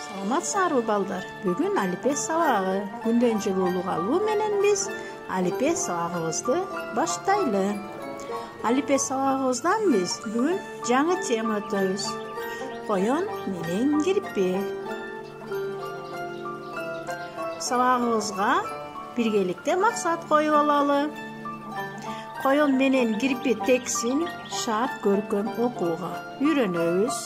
Саламатсыңарбы балдар? Бүгүн алипе сабагы. Күндөн жылуу улугалуу менен биз алипе сабагыбызды баштайлы. Алипе сабагыбыздан биз бүгүн жаңы тема өтөбүз. Коён менен кирпи. Сабагыбызга биргеликте максат коюп алалы. Коён менен кирпи тексин шарт көркөм окууга үйрөнөбүз.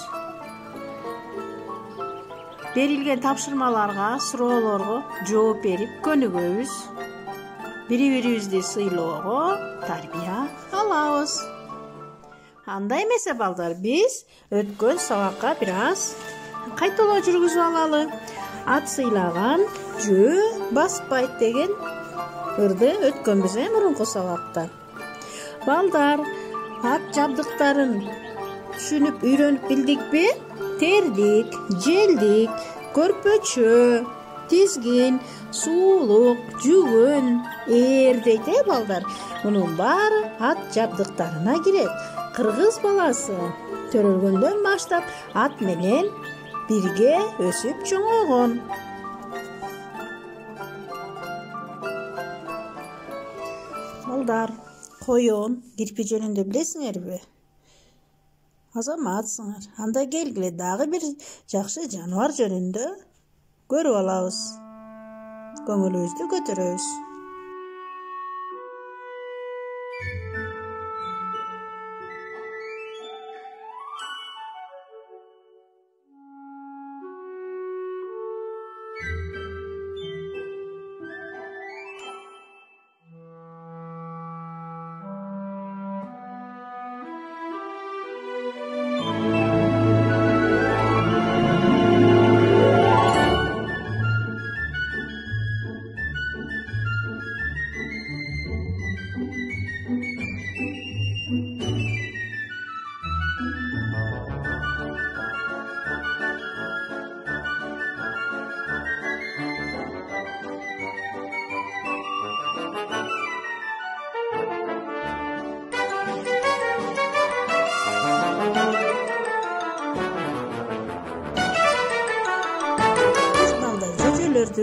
Берилген тапшырмаларга, суроолорго жооп берип көнүгөбүз. Бири-бирибизди сыйлоого тарбия алабыз. Андай эмесе балдар, биз өткөн сабакка бир аз кайталоо жүргүзүп алалы. Ат сыйлаган жөө баспайт деген ырды өткөнбүз мурунку сабакта. Балдар, ат жабдыктарын түшүнүп үйрөнүп билдикпи? Тердик, желдик, көрпөчө, тизгин, суулук, жүгөн, ээр дейт балдар. Мунун баары ат жабдыктарына кирет. Кыргыз баласы төрөлгөндөн баштап ат менен бирге өсүп чоңойгон. Балдар, коён, кирпи жөнүндө билесиңерби? Азаматсыңар. Анда келгиле дагы бир жакшы жаныбар жөнүндө көрүп алабыз. Көңүлүбүздү көтөрөбүз.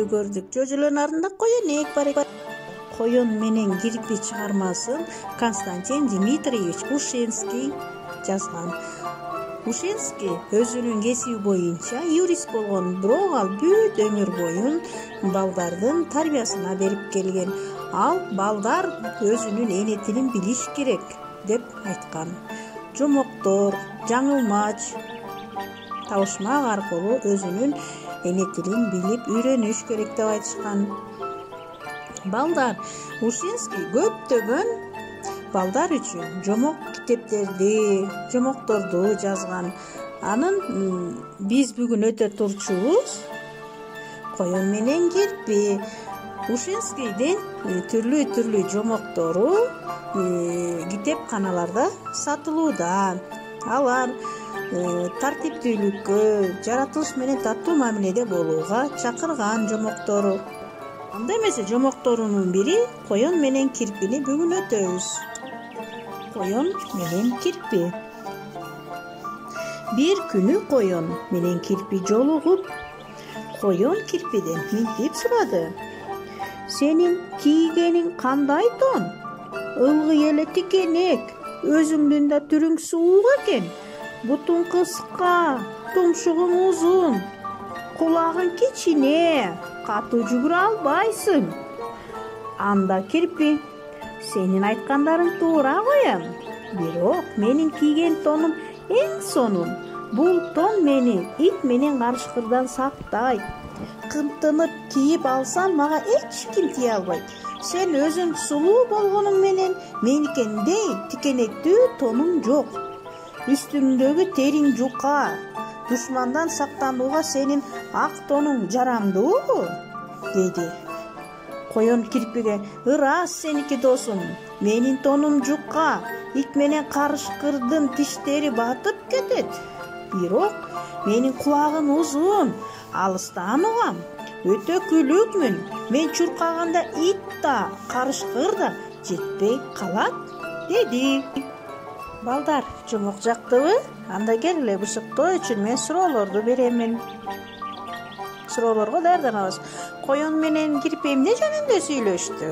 Көрдүк. Жожолордун артында коёнек бар экен. Коён менен кирпи чыгармасын Константин Дмитриевич Ушинский жазган. Ушинский өзүнүн кесиби боюнча юрист болгон, бирок ал бүт өмүр боюн балдардын тарбиясына берип келген. Ал балдар өзүнүн эне тилин билиш керек деп айткан. Жомоктор, жаңылмач, табышмак аркылуу өзүнүн эне тилин билип үйрөнүш керек деп айтышкан. Балдар, Ушинский көптөгөн балдар үчүн жомок китептерди, жомокторду жазган. Анын биз бүгүн өтө турчубуз коён менен кирпи. Ушинскийдин түрлүү жомоктору китепканаларда сатылууда. Алар тартиптүүлүккө, жаратылыш менен таттуу мамиледе болууга чакырган жомоктору. Анда эмесе жомокторунун бири коён менен кирпини бүгүн өтөбүз. Коён менен кирпи. Бир күнү коён менен кирпи жолугуп, коён кирпиден мынтип сурады: "Сенин кийгениң кандай тон? Ылгый эле тикенек, өзүңдүн да түрүң суук экен. Бутуң кыска, тумшугуң узун, кулагың кичине, катуу жүгүрө албайсың." Анда кирпи: "Сенин айткандарың туура коем. Бирок менин кийген тонум эң сонун. Бул тон мени ит менен карышкырдан сактайт. Кымтынып кийип алсам, мага эч ким тие албайт. Сен өзүң сулуу болгонуң менен меникендей тикенектүү тонуң жок. Үстүңдөгү териң жука. Душмандан сактанууга сенин ак тонуң жарамдуубу?" деди. Коён кирпиге: "Ырас сеники досум. Менин тонум жука, ит менен карышкырдын тиштери батып кетет. Бирок менин кулагым узун, алыстан угам. Өтө күлүкмүн. Мен чуркаганда ит да, карышкыр да жетпей калат" деди. Балдар, жомок жактыбы? Анда келгиле бышыктоо үчүн мен суроолорду беремин. suroolorgo nereden alasiz? Koyun menen kirpi emne jönүндө сүйлөштү?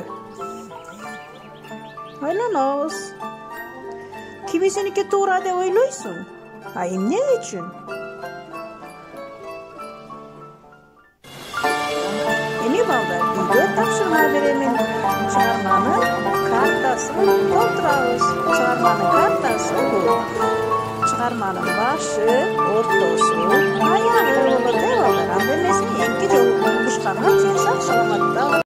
Ойлонобуз. Кимисиники туура деп ойлойсуң? А эмне үчүн? Эми балдар, үйдө тапшырма беремин. Чыгарманын картасын толтурабыз. Чыгарманын картасы бул. Чыгарманын башы, ортосу, аягы болот, балдар. Анда эмесе эки жолу кушканга чейин сак саламатта